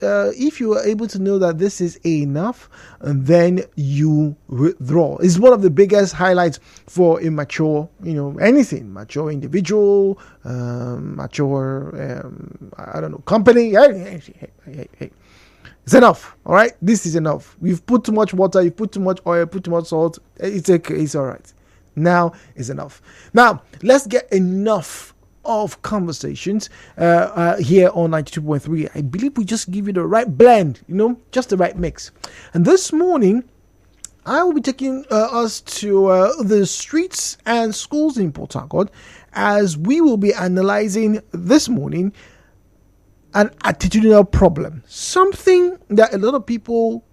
if you are able to know that this is enough, then you withdraw. It's one of the biggest highlights for a mature, anything, mature individual, mature, I don't know, company. Hey. It's enough. All right. This is enough. You've put too much water. You put too much oil. Put too much salt. It's okay. It's all right. Now is enough. Now let's get enough of conversations here on 92.3. I believe we just give you the right blend, just the right mix. And this morning, I will be taking us to the streets and schools in Port Harcourt, as we will be analyzing this morning an attitudinal problem, something that a lot of people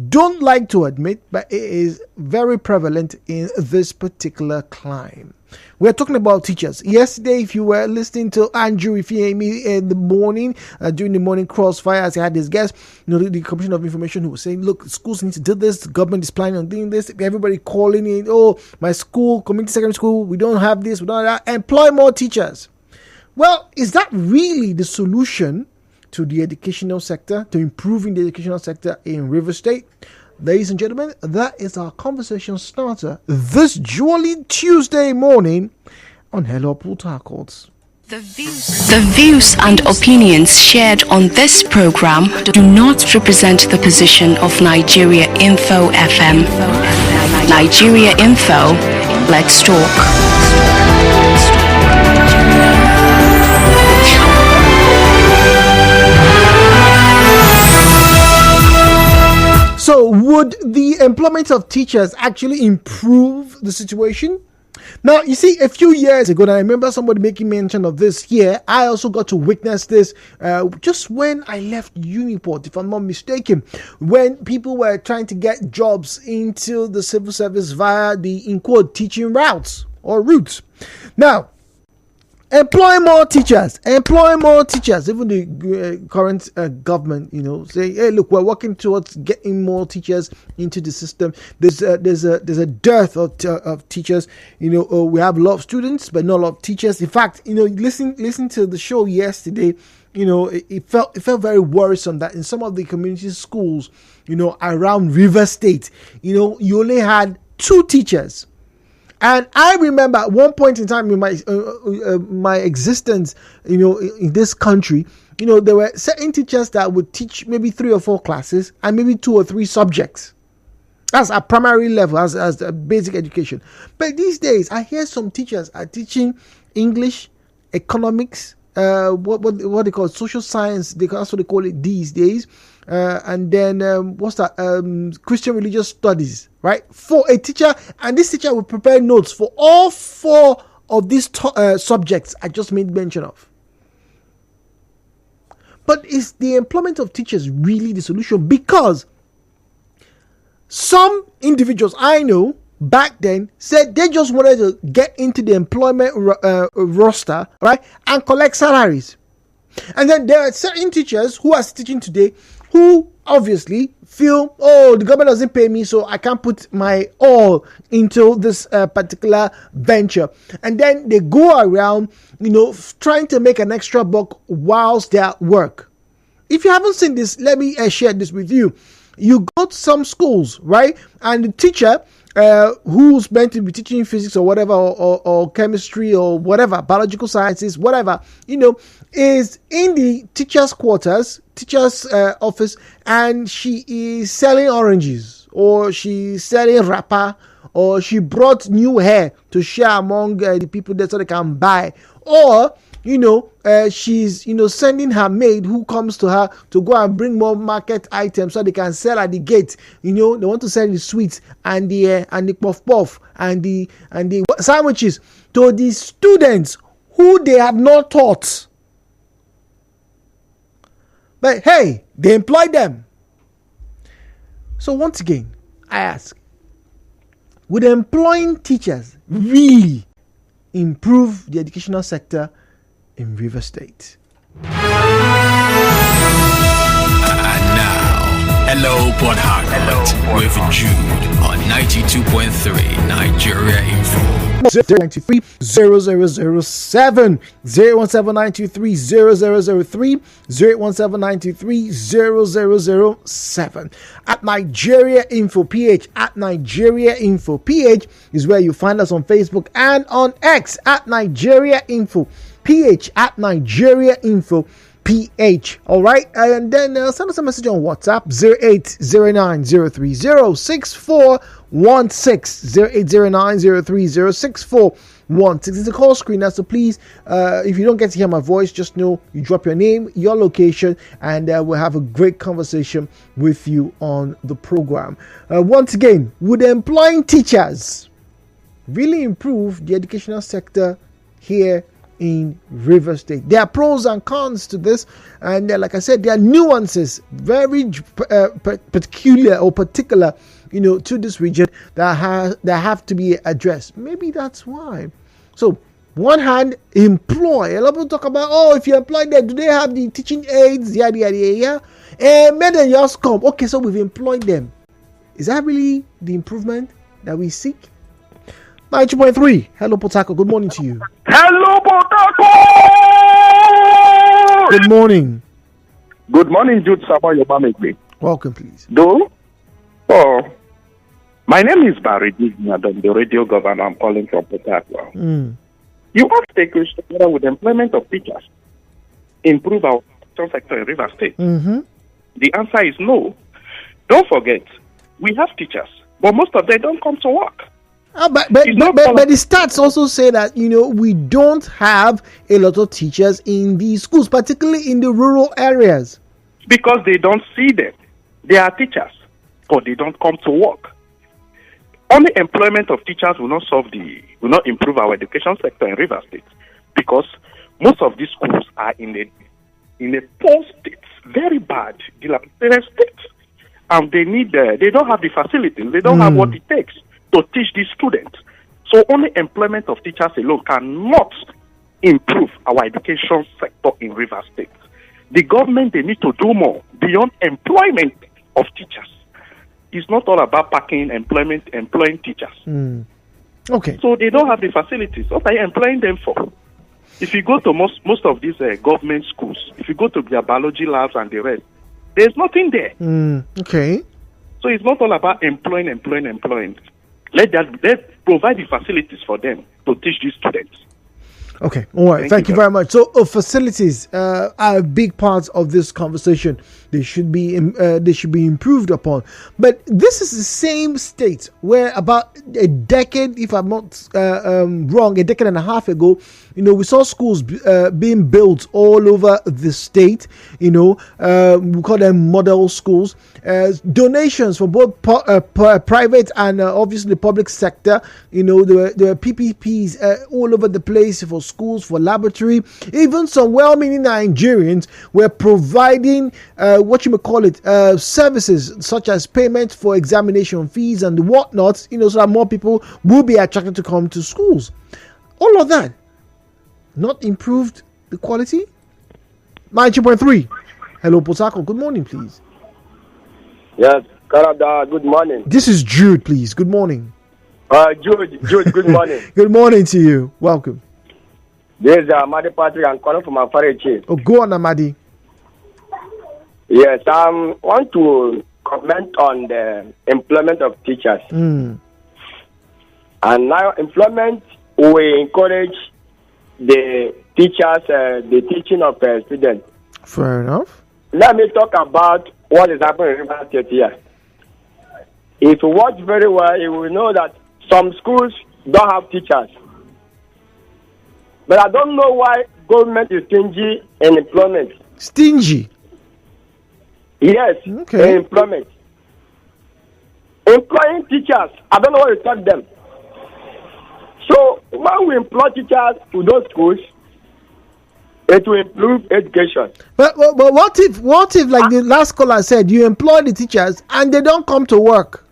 don't like to admit, but it is very prevalent in this particular climb. We're talking about teachers. Yesterday, if you were listening to Andrew Ifeanyi in the morning, during the morning crossfire, as he had his guest, the Commission of Information, who was saying, look, schools need to do this, the government is planning on doing this, everybody calling in, oh, my school, community secondary school, we don't have this, we don't have that, employ more teachers. Well, is that really the solution to the educational sector, to improving the educational sector in River State? Ladies and gentlemen, that is our conversation starter this jolly Tuesday morning on Hello Port Harcourt. The views and opinions shared on this program do not represent the position of Nigeriainfo FM. Nigeriainfo, let's talk. So would the employment of teachers actually improve the situation? Now, you see, a few years ago, and I remember somebody making mention of this here, I also got to witness this just when I left Uniport, if I'm not mistaken, when people were trying to get jobs into the civil service via the, in quote, teaching routes or routes. Now, employ more teachers. Even the current government, say, hey, look, we're working towards getting more teachers into the system. There's a dearth of teachers. We have a lot of students, but not a lot of teachers. In fact, listen to the show yesterday. It felt very worrisome that in some of the community schools, around River State, you only had 2 teachers. And I remember at one point in time in my existence, in this country, there were certain teachers that would teach maybe 3 or 4 classes and maybe 2 or 3 subjects. That's at primary level, as a basic education. But these days, I hear some teachers are teaching English, economics, what they call social science. That's what they call it these days. And then Christian religious studies, right? For a teacher, and this teacher will prepare notes for all 4 of these subjects I just made mention of. But is the employment of teachers really the solution? Because some individuals I know back then said they just wanted to get into the employment roster, right, and collect salaries. And then there are certain teachers who are teaching today who obviously feel, oh, the government doesn't pay me, so I can't put my all into this particular venture. And then they go around, trying to make an extra buck whilst they're at work. If you haven't seen this, let me share this with you. You go to some schools, right? And the teacher who's meant to be teaching physics or whatever, or chemistry or whatever, biological sciences, whatever, is in the teacher's quarters, teacher's office, and she is selling oranges, or she's selling wrapper, or she brought new hair to share among the people there so they can buy, or she's sending her maid who comes to her to go and bring more market items so they can sell at the gate. They want to sell the sweets and the puff puff and the sandwiches to the students who they have not taught. But hey, they employ them. So once again, I ask, would employing teachers really improve the educational sector in River State? And now, hello Port Harcourt with Jude on 92.3 Nigeria Info. 093 0007 01793 0003 01793 0007 at Nigeria Info PH. At Nigeria Info PH is where you find us on Facebook and on X at Nigeria Info PH at Nigeria Info PH. All right, and then send us a message on WhatsApp 0809-030-6416 0809-030-6416. It's a call screener, so please, if you don't get to hear my voice, just know you drop your name, your location, and we'll have a great conversation with you on the program. Once again, would employing teachers really improve the educational sector here in Rivers State? There are pros and cons to this, and like I said, there are nuances, very peculiar or particular, to this region that have to be addressed. Maybe that's why. So, one hand, employ. A lot of people talk about, if you employ them, do they have the teaching aids? Yeah. And then just come. Okay, so we've employed them. Is that really the improvement that we seek? 92.3. Hello, Potako. Good morning to you. Hello, Potako! Good morning. Good morning, Jude Sabo Yobamegbe. Welcome, please. My name is Barry Disney. I'm the radio governor. I'm calling from Potako. You asked a question whether with the employment of teachers improve our sector in River State. The answer is no. Don't forget, we have teachers, but most of them don't come to work. But the stats also say that we don't have a lot of teachers in these schools, particularly in the rural areas, because they don't see them. They are teachers, but they don't come to work. Only employment of teachers will not improve our education sector in River State, because most of these schools are in a poor state, very bad, dilapidated state, and they don't have the facilities, they don't have what it takes to teach these students. So only employment of teachers alone cannot improve our education sector in River State. The government, they need to do more beyond employment of teachers. It's not all about employing teachers. Okay. So they don't have the facilities. What are you employing them for? If you go to most of these government schools, if you go to their biology labs and the rest, there's nothing there. Okay. So it's not all about employing. Let's provide the facilities for them to teach these students. Okay, all right. Thank you very much. So, facilities are a big part of this conversation. They should be improved upon. But this is the same state where about a decade, if I'm not wrong, a decade and a half ago, we saw schools being built all over the state. We call them model schools. Donations from both private and obviously the public sector. There were PPPs all over the place for schools, for laboratory. Even some well-meaning Nigerians were providing services such as payment for examination fees and whatnot, so that more people will be attracted to come to schools. All of that not improved the quality. 92.3. Hello, Potako. Good morning, please. Yes, Canada. Good morning. This is Jude, please. Good morning. Jude. Good morning. Good morning to you. Welcome. This is Amadi Patrick. I'm calling from Afarichi. Oh, go on, Amadi. Yes, I want to comment on the employment of teachers. And now, employment will encourage the teachers, the teaching of students. Fair enough. Let me talk about what is happening in River State here. If you watch very well, you will know that some schools don't have teachers. But I don't know why government is stingy in employment. Stingy? Yes, okay. In employment. Employing teachers, I don't know what to tell them. So when we employ teachers to those schools, it will improve education. But what if like the last caller said, you employ the teachers and they don't come to work?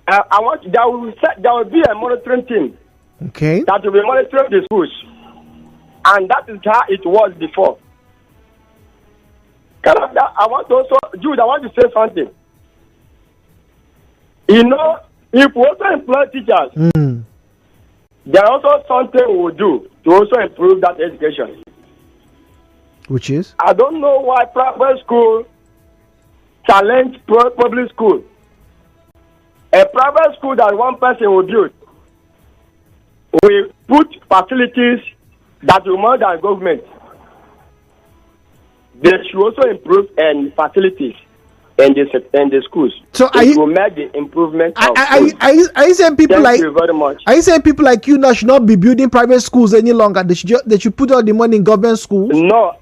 There will be a monitoring team. Okay. That will be monitoring the schools, and that is how it was before. Jude, I want to say something. If we also employ teachers, There are also something we do to also improve that education. Which is? I don't know why private school challenge public school. A private school that one person will build will put facilities that will more than government. They should also improve and facilities in the schools. So it will make the improvement of schools. Are you saying people Thank you very much. Are you saying people like you now should not be building private schools any longer? They should put all the money in government schools? No,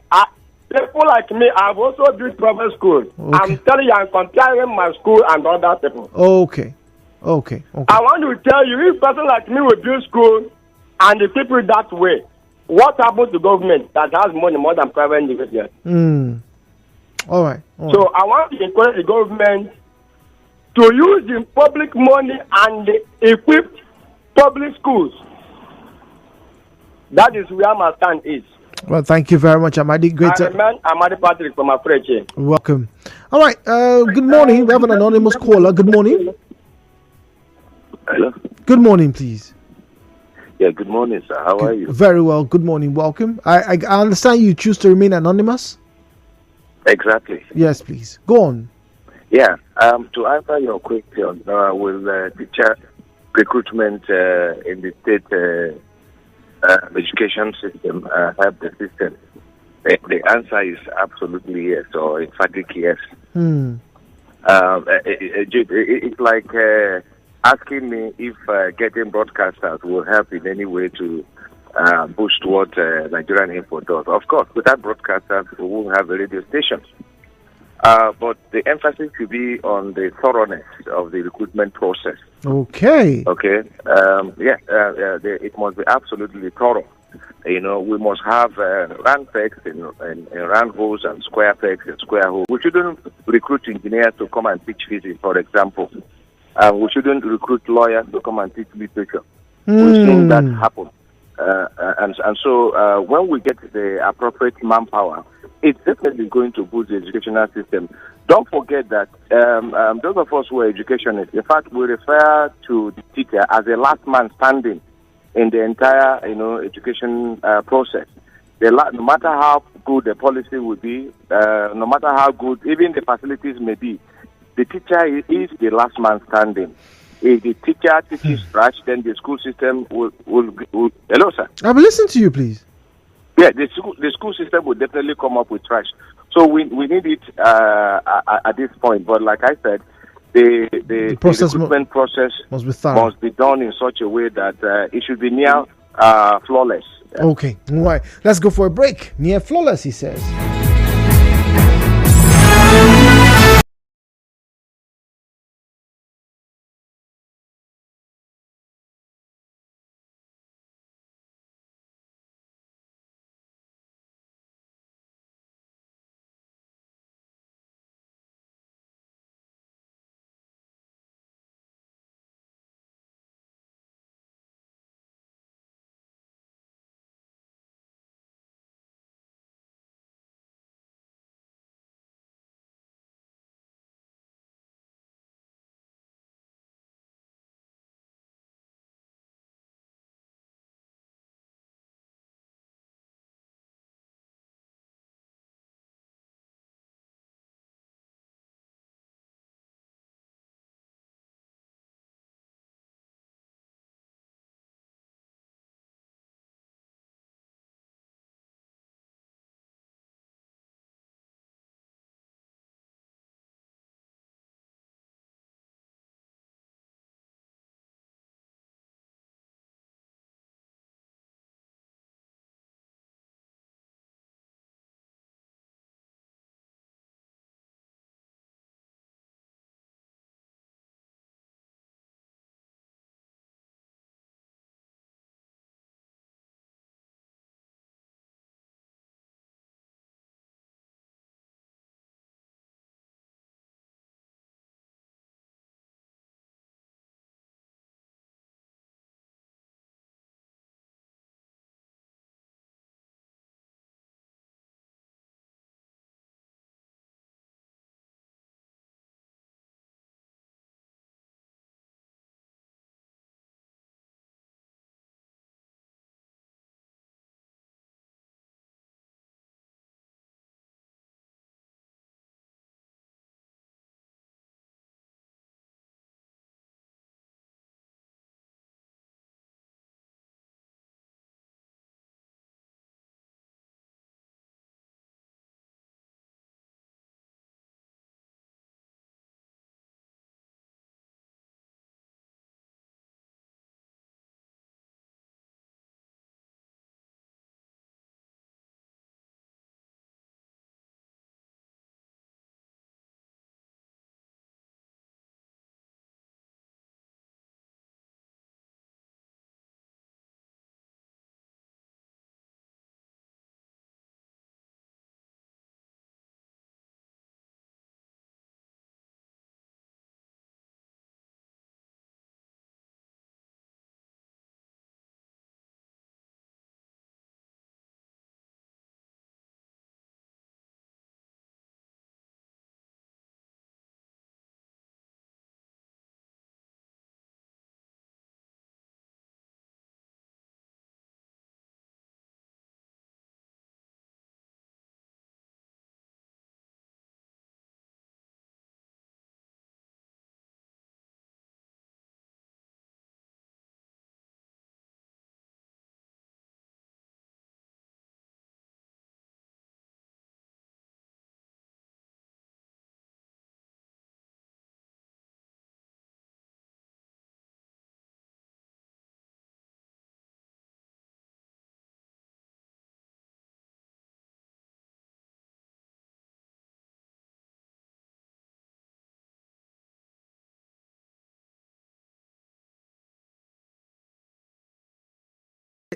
people like me, I've also built private school. Okay. I'm telling you, I'm comparing my school and other people. Okay. I want to tell you, if person like me will build school and the people that way, what happens to government that has money more than private individuals? All right. So I want to encourage the government to use the public money and equip public schools. That is where my stand is. Well, thank you very much, Amadi. Great. Amadi Patrick from Afreche. Welcome. All right. Good morning. We have an anonymous caller. Good morning. Hello. Good morning, please. Yeah, good morning, sir. How are you? Very well. Good morning. Welcome. I understand you choose to remain anonymous. Exactly. Yes, please. Go on. Yeah. To answer your question, will teacher recruitment in the state education system help the system? The answer is absolutely yes, or emphatic yes. It's like asking me if getting broadcasters will help in any way to boost what Nigeriainfo does. Of course, without broadcasters, we won't have a radio station. But the emphasis should be on the thoroughness of the recruitment process. Okay. It must be absolutely thorough. You know, we must have round pegs in round holes and square pegs in square holes. We shouldn't recruit engineers to come and teach physics, for example. We shouldn't recruit lawyers to come and teach literature. We've seen that happen. And so when we get the appropriate manpower, it's definitely going to boost the educational system. Don't forget that those of us who are educationists, in fact, we refer to the teacher as a last man standing in the entire, education process. No matter how good the policy will be, no matter how good even the facilities may be, the teacher is the last man standing. If the teacher teaches trash, then the school system will. Hello, sir. I'll listen to you, please. Yeah, the school system will definitely come up with trash. So we need it at this point. But like I said, the recruitment process must be done in such a way that it should be near flawless. Okay, all right. Let's go for a break. Near flawless, he says.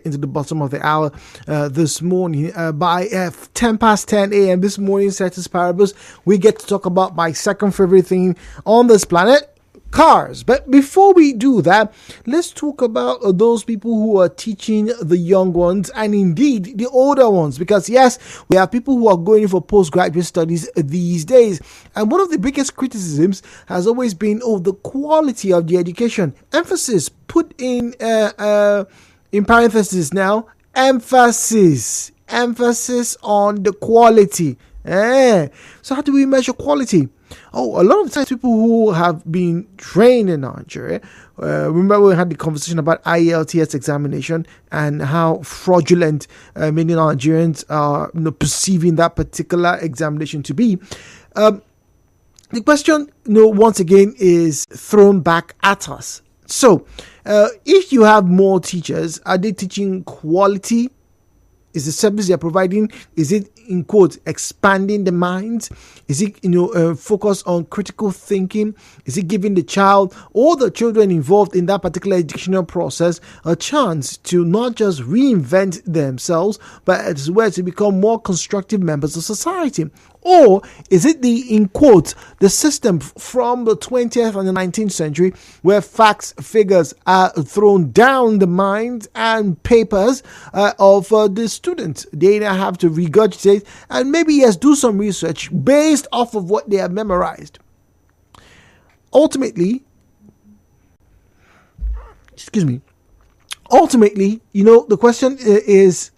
into the bottom of the hour this morning. By 10 past 10 a.m. this morning, Cetus Paribus, we get to talk about my second favorite thing on this planet, cars. But before we do that, let's talk about those people who are teaching the young ones and indeed the older ones, because yes, we have people who are going for postgraduate studies these days, and one of the biggest criticisms has always been the quality of the education. Emphasis put in parentheses now, emphasis on the quality. So how do we measure quality? A lot of times people who have been trained in Nigeria, remember we had the conversation about IELTS examination and how fraudulent many Nigerians are perceiving that particular examination to be. The question, once again, is thrown back at us. So, if you have more teachers, are they teaching quality? Is the service they're providing, is it, in quotes, expanding the minds? Is it, focused on critical thinking? Is it giving the child or the children involved in that particular educational process a chance to not just reinvent themselves, but as well to become more constructive members of society? Or is it in quotes, the system from the 20th and the 19th century where facts, figures are thrown down the minds and papers of the students? They now have to regurgitate and maybe do some research based off of what they have memorized. Ultimately, the question is,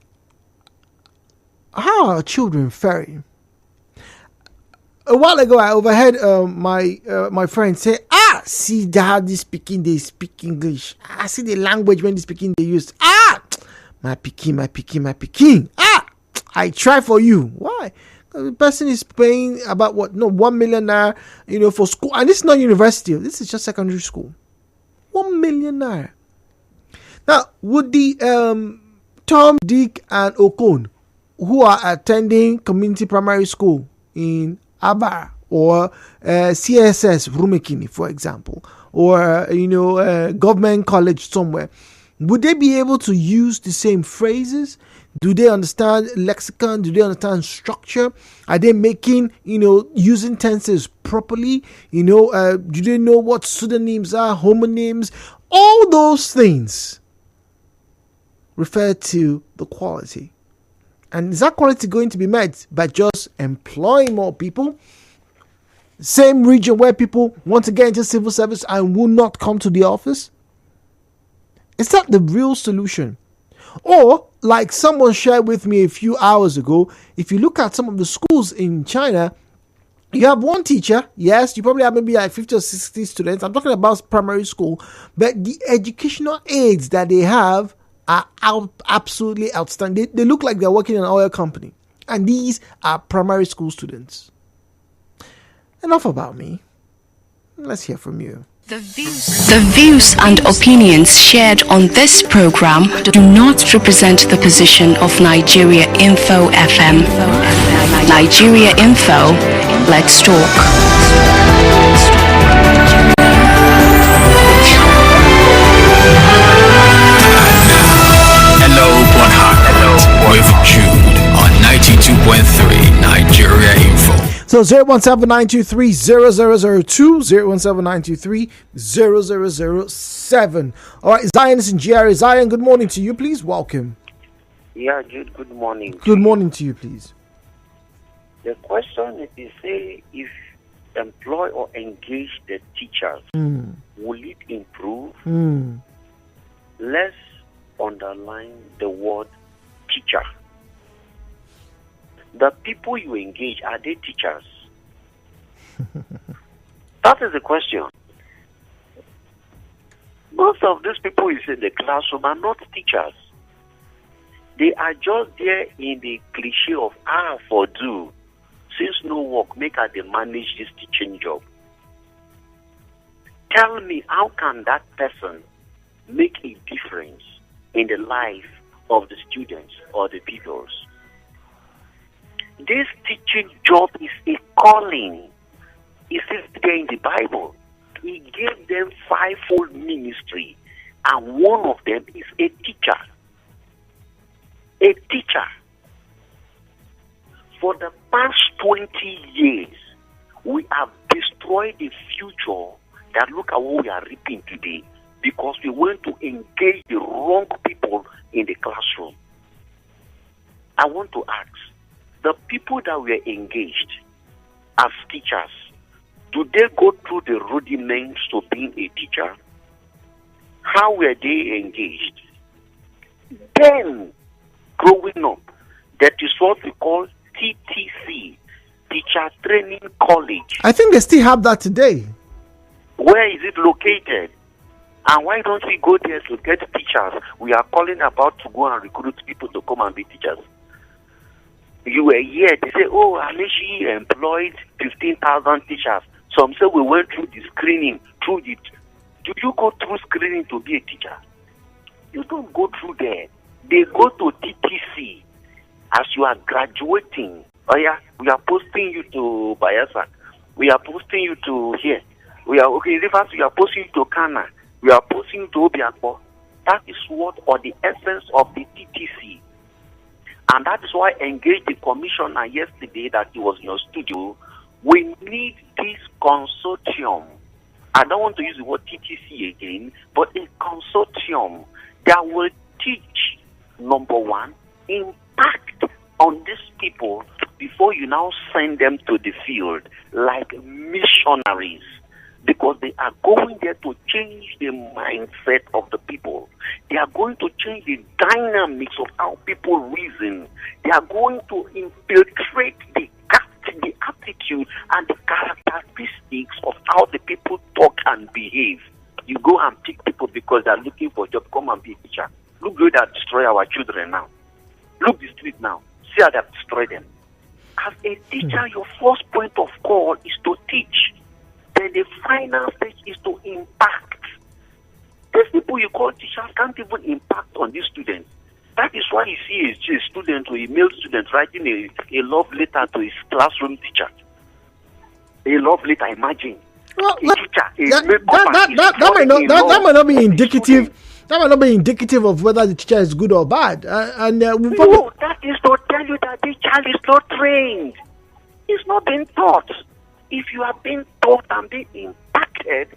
how are children faring? A while ago, I overheard my friend say, see how they speak English. See the language when they speaking they use. My Peking. I try for you. Why? The person is paying about 1 million naira, for school, and this is not university. This is just secondary school. 1 million naira. Now, would the Tom, Dick, and Okon, who are attending community primary school in Aba or CSS Rumekini, for example, or government college somewhere, would they be able to use the same phrases? Do they understand lexicon? Do they understand structure? Are they making, using tenses properly? Do they know what pseudonyms are, homonyms? All those things refer to the quality. And is that quality going to be met by just employing more people? Same region where people want to get into civil service and will not come to the office? Is that the real solution? Or, like someone shared with me a few hours ago, if you look at some of the schools in China, you have one teacher. Yes, you probably have maybe like 50 or 60 students. I'm talking about primary school. But the educational aids that they have are absolutely outstanding. They look like they're working in an oil company. And these are primary school students. Enough about me. Let's hear from you. The views and opinions shared on this program do not represent the position of Nigeriainfo FM. Nigeriainfo, let's talk. Hello, Bonhart. With Jude on 92.3 Nigeria Info. So 017-923-0002, 017-923-0007. All right, Zion is in GRA. Zion, good morning to you. Please welcome. Yeah, Jude, good morning. Good morning to you, please. The question is to say if employ or engage the teachers, will it improve? Let's underline the word teacher. The people you engage, are they teachers? That is the question. Most of these people you see in the classroom are not teachers. They are just there in the cliche of for do. Since no work, make her they manage this teaching job. Tell me, how can that person make a difference in the life of the students or the pupils? This teaching job is a calling. It says there in the Bible. He gave them fivefold ministry, and one of them is a teacher. A teacher, for the past 20 years, we have destroyed the future that look at what we are reaping today because we want to engage the wrong people in the classroom. I want to ask, the people that were engaged as teachers, do they go through the rudiments to being a teacher? How were they engaged? Then, growing up, that is what we call TTC, Teacher Training College. I think they still have that today. Where is it located? And why don't we go there to get teachers? We are calling about to go and recruit people to come and be teachers. You were here, they say, oh, Amishi employed 15,000 teachers. Some say we went through the screening, through it. Do you go through screening to be a teacher? You don't go through there. They go to TTC as you are graduating. Oh yeah, we are posting you to Bayelsa. We are posting you to here. We are Rivers. We are posting you to Kana. We are posting you to Obiakpo. That is what, or the essence of the TTC. And that is why I engaged the commissioner yesterday that he was in your studio. We need this consortium. I don't want to use the word TTC again, but a consortium that will teach, number one, impact on these people before you now send them to the field like missionaries, because they are going there to change the mindset of the people. They are going to change the dynamics of how people reason. They are going to infiltrate the attitude and the characteristics of how the people talk and behave. You go and pick people because they are looking for a job. Come and be a teacher. Look the way they destroy our children now. Look the street now. See how they have destroyed them. As a teacher, your first point of call is to teach. Then the final stage is to impact. These people you call teachers can't even impact on these students. That is why you see a student or a male student writing a love letter to his classroom teacher. A love letter, imagine. Well, a teacher, that might not be indicative. That might not be indicative of whether the teacher is good or bad. No, that is to tell you that the child is not trained. He's not being taught. If you are being taught and being impacted,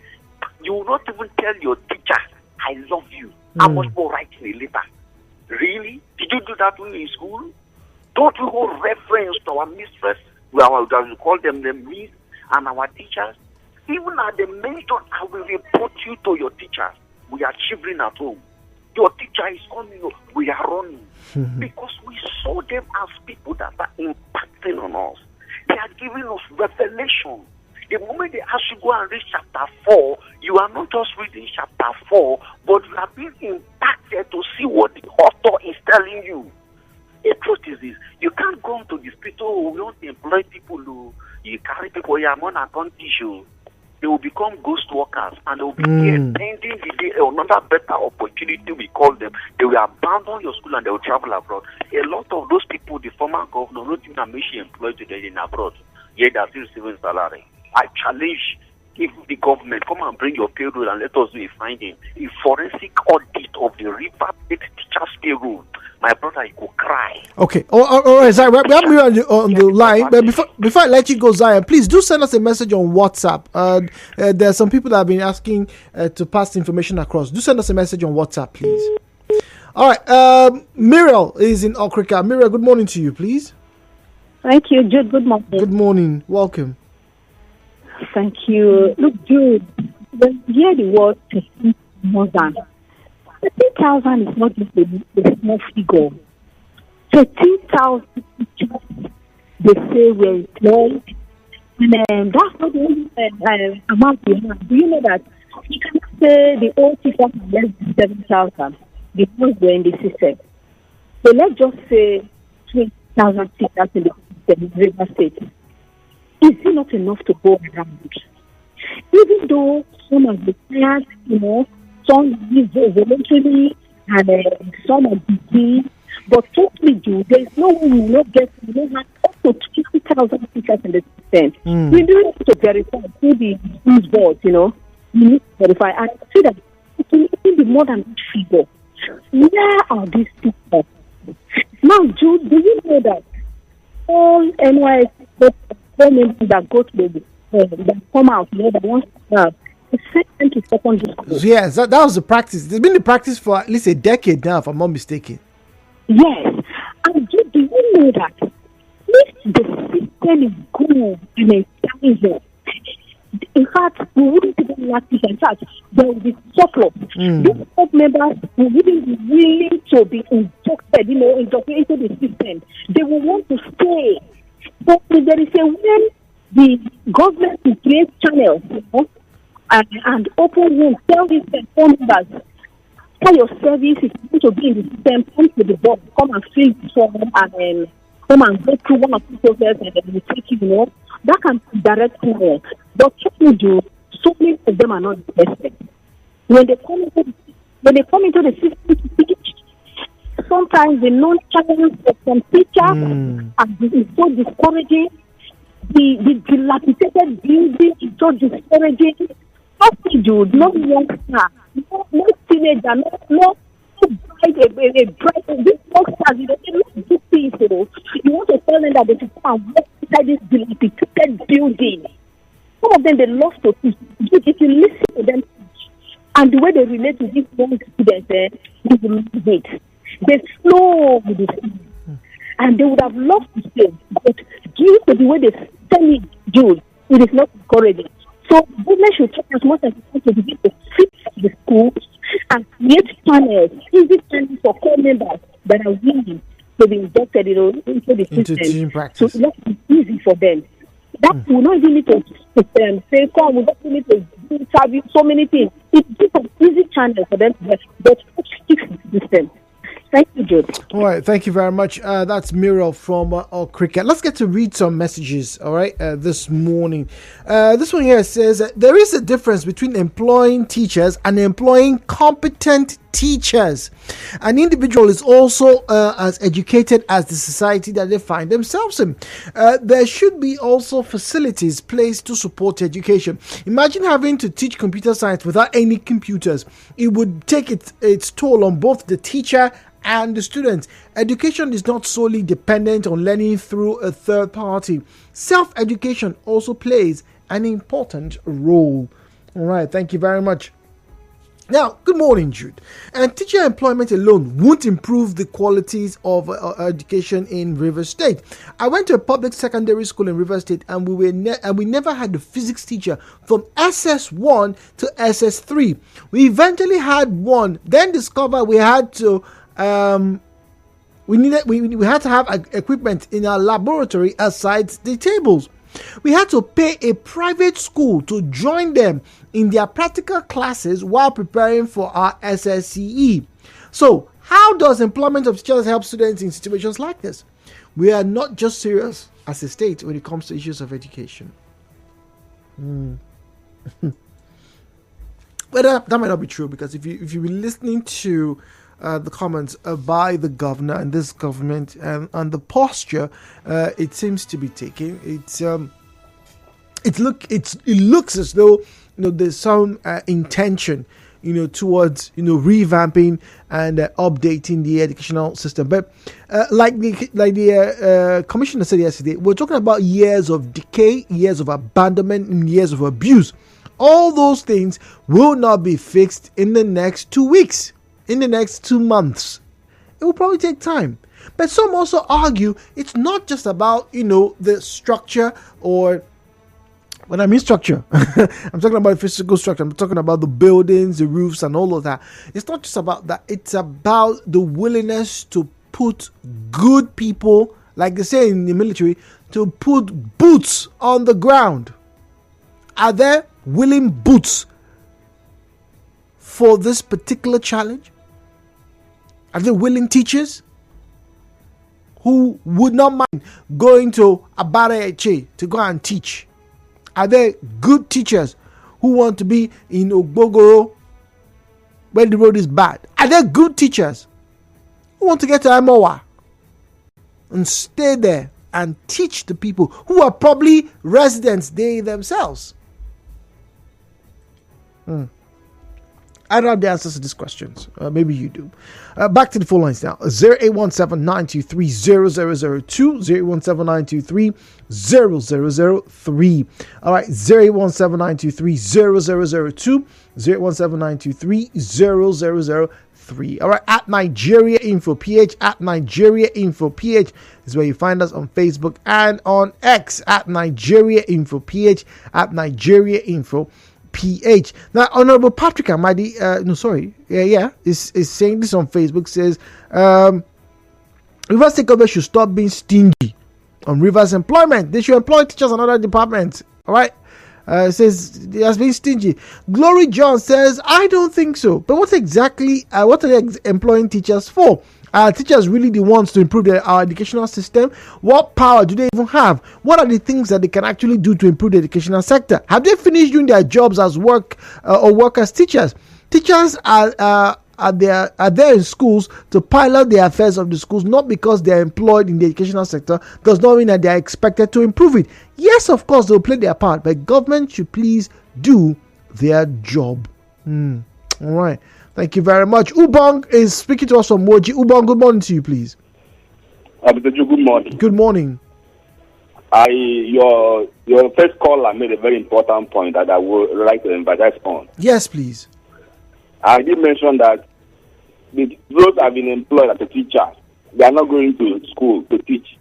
you will not even tell your teacher, I love you. I must go write a letter. Really? Did you do that when you in school? Don't you hold reference to our mistress? We call them the miss and our teachers. Even at the mention, I will report you to your teachers. We are shivering at home. Your teacher is coming. We are running. Because we saw them as people that are impacting on us. They are giving us revelation. The moment they ask you to go and read chapter 4, you are not just reading chapter 4, but you are being impacted to see what the author is telling you. The truth is this: you can't go into the street, we don't employ people who you carry people, I'm on a issue. They will become ghost workers and they will be here pending the day another better opportunity we call them. They will abandon your school and they will travel abroad. A lot of those people, the former governor, not even Amishi employed today in abroad, yet they are still receiving salary. I challenge if the government come and bring your payroll and let us do a finding, a forensic audit of the River State teachers' payroll. My brother, you could cry. Okay. All right, Zion. We have me on the line. But before I let you go, Zion, please do send us a message on WhatsApp. There are some people that have been asking to pass the information across. Do send us a message on WhatsApp, please. All right. Muriel is in Okrika. Muriel, good morning to you, please. Thank you, Jude. Good morning. Good morning. Welcome. Thank you. Look, Jude, when you hear the word more than 13,000 is not just a small figure. 13,000 teachers, they say we're employed. And that's not the only amount we have. Do you know that you can say the old teachers are less than 7,000 because they're in the system? So let's just say 20,000 teachers in the system in River State. Is it not enough to go around? Even though some are retired, some live eventually and some are busy, but totally do. There is no way we will not have up to 50,000 teachers in the system. We do need to verify through the schools board, we need to verify and see that it will even be more than that figure. Where are these people? Now, Jude, do you know that all NYS members that go to that come out, that want to have, is sent to secondary school? Yes, that was the practice. It's been the practice for at least a decade now, if I'm not mistaken. Yes. And do you know that if the system is good and intelligent, in fact, we wouldn't even like this. In fact, there will be surplus. These top members wouldn't be willing to be inducted, into the system. They will want to stay. But there is a way the government will create channels, and open rooms, tell these top members, tell your service is going to be in the system, come to the board, come and fill the form, and come and go through one of the process, and then we take you, that can be direct channel. But what we do, so many of them are not interested. When they come into the system to teach, sometimes the non-challenge of some teachers, and this is so discouraging. The dilapidated building is so discouraging. What we do, no youngster, no teenager, no bright, these youngsters, they don't do things. You want to tell them that they should come and work inside this dilapidated building. Some of them, they love to teach. If you listen to them teach, and the way they relate to these young students, you will love it. They flow with the students. And they would have loved to stay, but due to the way they study Jude, it is not encouraging. So government should try as much as possible to begin to fix the schools and create channels, easy channels for core members that are willing to be inducted into the system. So it's not easy for them. That will not even need to say, come, we don't need to do interview, so many things. It's just an easy channel for them to but fix the system. Thank you, Jude. All right, thank you very much. That's Muriel from Cricket. Let's get to read some messages, all right, this morning. This one here says, there is a difference between employing teachers and employing competent teachers. An individual is also as educated as the society that they find themselves in. There should be also facilities placed to support education. Imagine having to teach computer science without any computers. It would take its toll on both the teacher and the students. Education is not solely dependent on learning through a third party. Self-education also plays an important role. All right, thank you very much. Now, good morning, Jude. And teacher employment alone won't improve the qualities of education in Rivers State. I went to a public secondary school in Rivers State, and we never had a physics teacher from SS1 to SS3. We eventually had one, then discovered we had to we had to have equipment in our laboratory aside the tables. We had to pay a private school to join them in their practical classes while preparing for our SSCE. So, how does employment of teachers help students in situations like this? We are not just serious as a state when it comes to issues of education. But that might not be true, because if you've been listening to the comments by the governor and this government and the posture it seems to be taking, it looks as though there's some intention towards revamping and updating the educational system. But like the commissioner said yesterday, we're talking about years of decay, years of abandonment, and years of abuse. All those things will not be fixed in the next 2 weeks. In the next 2 months. It will probably take time. But some also argue it's not just about, the structure, or when I mean structure, I'm talking about physical structure. I'm talking about the buildings, the roofs, and all of that. It's not just about that. It's about the willingness to put good people, like they say in the military, to put boots on the ground. Are there willing boots for this particular challenge? Are there willing teachers who would not mind going to Abara to go and teach? Are there good teachers who want to be in Ogbogoro where the road is bad? Are there good teachers who want to get to Amowa and stay there and teach the people who are probably residents they themselves? I don't have the answers to these questions. Maybe you do. Back to the phone lines now. 0817-923-0002, 0817-923-0003. All right, 0817-923-0002, 0817-923-0003. All right, at Nigeriainfo PH, at Nigeriainfo PH is where you find us on Facebook and on X, at Nigeriainfo PH, at Nigeriainfo PH. Now, Honorable Patrick Amadi, is saying this on Facebook, says, Rivers State government should stop being stingy on Rivers employment. They should employ teachers in other departments. All right. It says they has been stingy. Glory John says, I don't think so. But what exactly, what are they employing teachers for? Are teachers really the ones to improve our educational system? What power do they even have? What are the things that they can actually do to improve the educational sector? Have they finished doing their jobs as work as teachers? Teachers are there in schools to pilot the affairs of the schools, not because they are employed in the educational sector does not mean that they are expected to improve it. Yes, of course, they'll play their part, but government should please do their job. All right. Thank you very much. Ubong is speaking to us from Moji. Ubong, good morning to you, please. Good morning. Good morning. Your first caller made a very important point that I would like to emphasize on. Yes, please. I did mention that those have been employed as a teacher. They are not going to school to teach.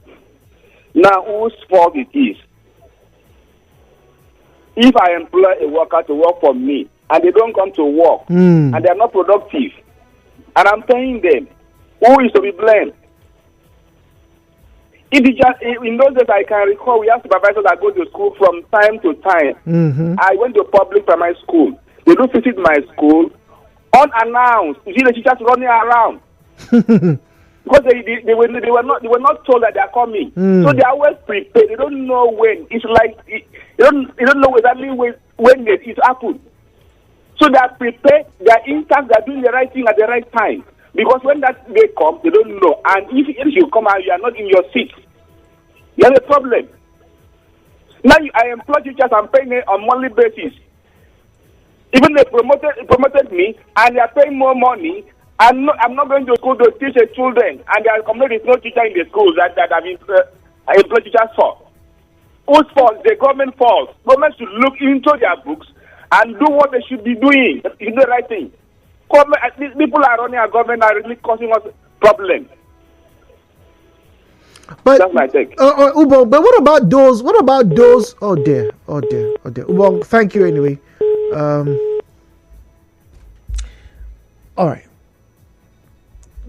Now, whose fault it is? If I employ a worker to work for me, and they don't come to work, and they are not productive, and I'm paying them, who is to be blamed? In those days, I can recall we have supervisors that go to school from time to time. I went to public primary school. They don't visit my school unannounced. You see the teachers running around because they were not told that they are coming, so they are always prepared. They don't know when. It's like they don't know exactly when it happens. So they are prepared, they are intact, they are doing the right thing at the right time. Because when that day comes, they don't know. And if you come out, you are not in your seat. You have a problem. Now I employ teachers, I'm paying them on monthly basis. Even they promoted me, and they are paying more money. I'm not going to school to teach the children, and they are complaining there's no teacher in the schools that I employ teachers for. Whose fault? The government fault. Government should look into their books and do what they should be doing. It's the right thing. People are running our government are really causing us problems. But that's my take. Ubong, but what about those? Oh dear. Ubong, thank you anyway. All right.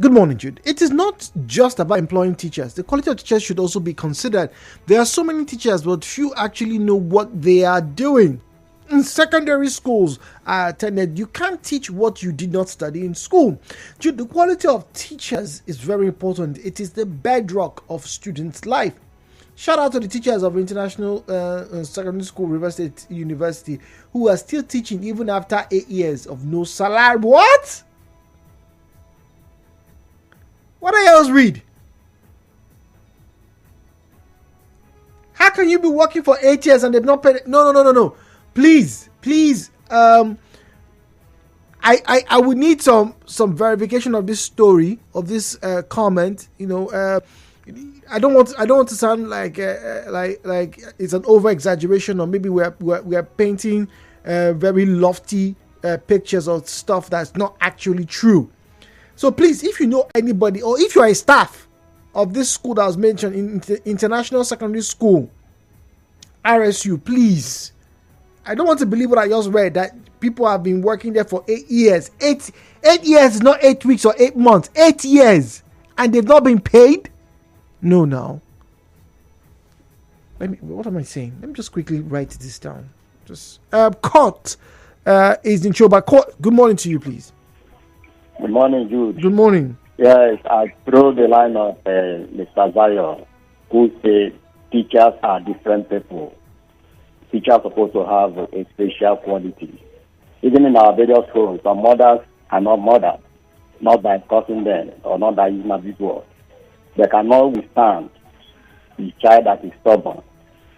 Good morning, Jude. It is not just about employing teachers. The quality of teachers should also be considered. There are so many teachers, but few actually know what they are doing. In secondary schools I attended, you can't teach what you did not study in school. Jude, the quality of teachers is very important. It is the bedrock of students' life. Shout out to the teachers of International Secondary School, River State University, who are still teaching even after 8 years of no salary. What? What I else read? How can you be working for 8 years and they've not paid? No. Please. I would need some verification of this story, of this comment. I don't want to sound like it's an over exaggeration, or maybe we're painting very lofty pictures of stuff that's not actually true. So please, if you know anybody, or if you are a staff of this school that was mentioned in International Secondary School, RSU, please. I don't want to believe what I just read, that people have been working there for 8 years. 8 years is not 8 weeks or 8 months. 8 years. And they've not been paid? No, now. What am I saying? Let me just quickly write this down. Court is in Choba. Court, good morning to you, please. Good morning, Jude. Good morning. Yes, I throw the line of Mr. Zayo, who said teachers are different people. Teachers are supposed to have a special quality. Even in our various schools, some mothers are not mothers, not by cursing them or not by using abuse words. They cannot withstand the child that is stubborn.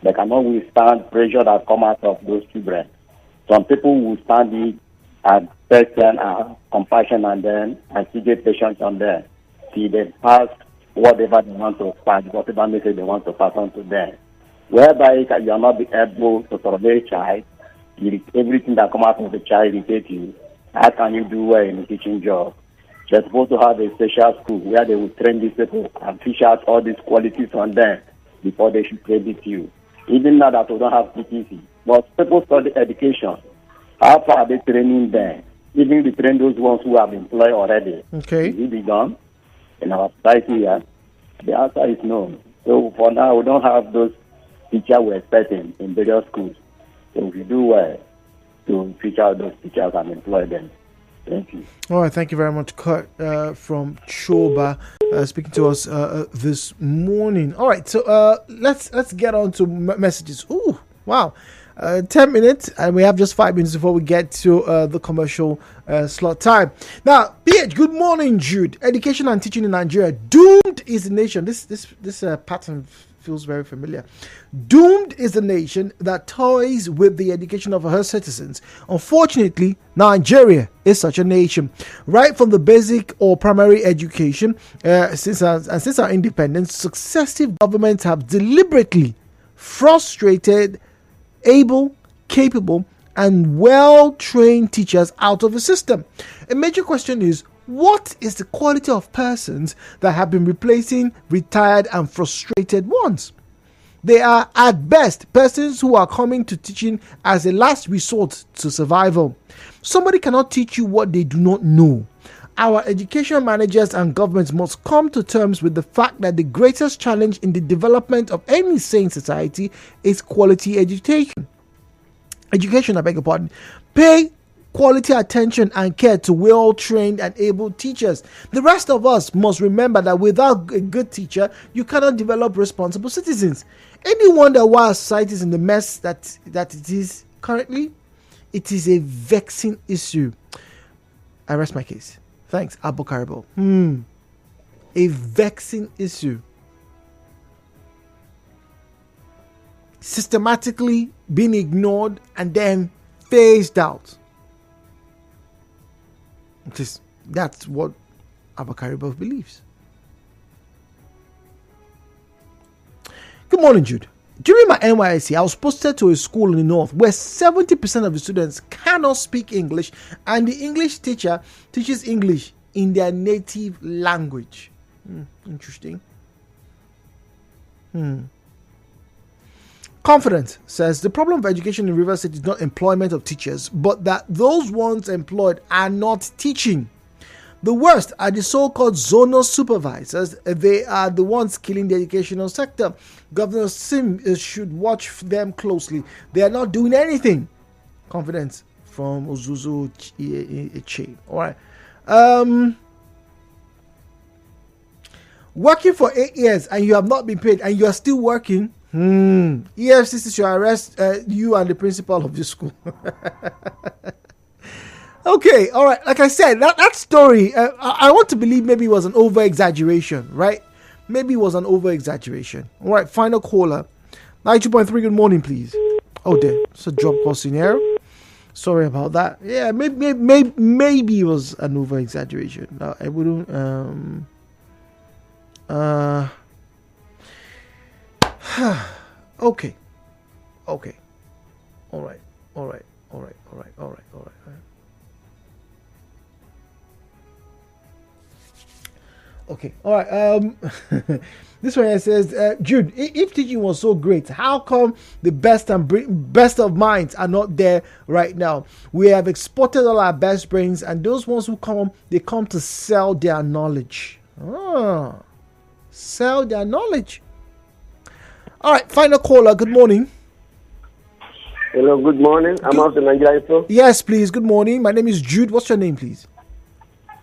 They cannot withstand pressure that comes out of those children. Some people will stand it and person and compassion and then and see the patience on them. See they pass whatever they want to pass, whatever message they want to pass on to them. Whereby you are not be able to survey a child, everything that comes out of the child irritates you. How can you do well in a teaching job? You're supposed to have a special school where they will train these people and fish out all these qualities on them before they should credit you. Even now that we don't have TTC. But people study education. How far are they training them? Even they train those ones who have employed already. Okay. Will it be done in our society here? The answer is no. So for now, we don't have those teachers we're expecting in various schools. So we do well to fish out those teachers and employ them. Thank you. All right, thank you very much, Kurt from Choba, speaking to us this morning. All right, so let's get on to messages. Ooh, wow. 10 minutes, and we have just 5 minutes before we get to the commercial slot time. Now, PH, good morning, Jude. Education and teaching in Nigeria. Doomed is the nation. This pattern feels very familiar. Doomed is the nation that toys with the education of her citizens. Unfortunately, Nigeria is such a nation. Right from the basic or primary education, since our independence, successive governments have deliberately frustrated able, capable, and well-trained teachers out of the system. A major question is, what is the quality of persons that have been replacing retired and frustrated ones? They are, at best, persons who are coming to teaching as a last resort to survival. Somebody cannot teach you what they do not know. Our education managers and governments must come to terms with the fact that the greatest challenge in the development of any sane society is quality education. I beg your pardon. Pay quality attention and care to well-trained and able teachers. The rest of us must remember that without a good teacher, you cannot develop responsible citizens. Any wonder why our society is in the mess that it is currently? It is a vexing issue. I rest my case. Thanks, Abu Karabo. A vexing issue. Systematically being ignored and then phased out. That's what Abu Karabo believes. Good morning, Jude. During my NYSC, I was posted to a school in the north where 70% of the students cannot speak English, and the English teacher teaches English in their native language. Interesting. Confidence says the problem of education in Rivers State is not employment of teachers, but that those ones employed are not teaching. The worst are the so-called zonal supervisors. They are the ones killing the educational sector. Governor Sim should watch them closely. They are not doing anything. Confidence from Ozuzu Eche. All right. Working for 8 years and you have not been paid and you are still working. EFCC should arrest you and the principal of the school. Okay, all right. Like I said, that story, I want to believe maybe it was an over-exaggeration, right? Maybe it was an over-exaggeration. All right, final caller. 92.3, good morning, please. Oh, there. It's a drop call scenario. Sorry about that. Yeah, maybe it was an over-exaggeration. I wouldn't... Okay. All right. Okay. All right. This one says, Jude, if teaching was so great, how come the best of minds are not there right now? We have exported all our best brains, and those ones who come, they come to sell their knowledge. Sell their knowledge. All right, final caller. Good morning. Hello, good morning. I'm out in Nigeriainfo. Yes, please. Good morning. My name is Jude. What's your name, please?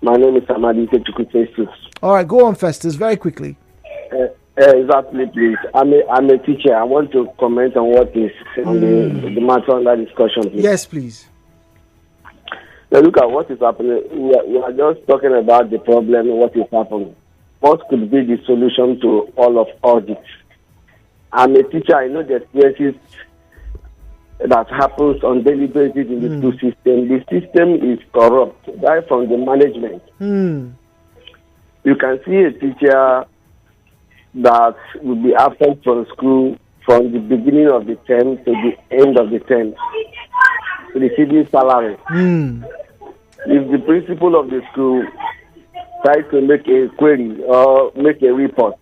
My name is Amadi Festus. All right, go on, Festus, very quickly. Exactly, please. I'm a teacher. I want to comment on what is on the matter under discussion, please. Yes, please. Now, look at what is happening. We are just talking about the problem, what is happening. What could be the solution to all of this? I'm a teacher. I know the experiences that happens on daily basis in the school system. The system is corrupt, right from the management. You can see a teacher that will be absent from school from the beginning of the term to the end of the term, receiving salary. If the principal of the school tries to make a query or make a report,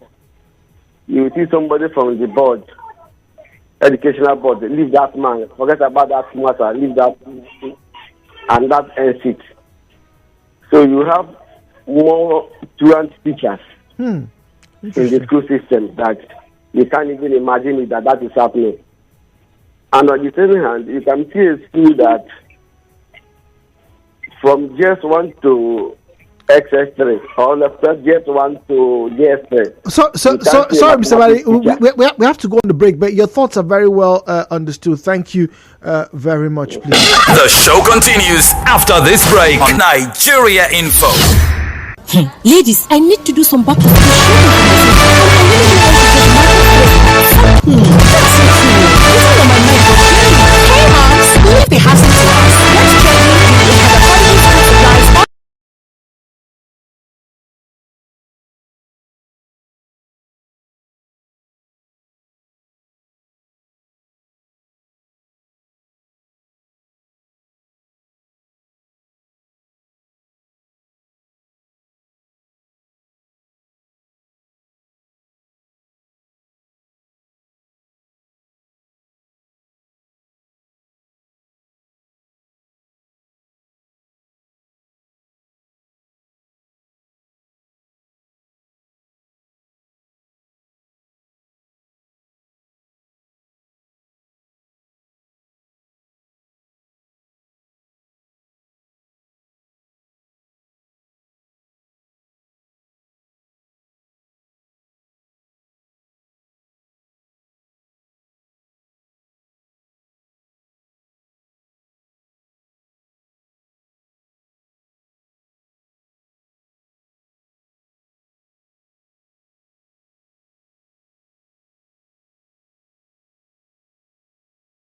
you will see somebody from the board, educational board, leave that man, forget about that matter, leave that, and that ends it. So you have more truant teachers in the school system that you can't even imagine it, that is happening. And on the same hand, you can see a school that from JS1 to XS3, or JS1 to JS3. Sorry, Mr. Mali, we have to go on the break, but your thoughts are very well understood. Thank you very much, please. The show continues after this break on Nigeriainfo. Ladies, I need to do some back to school shopping.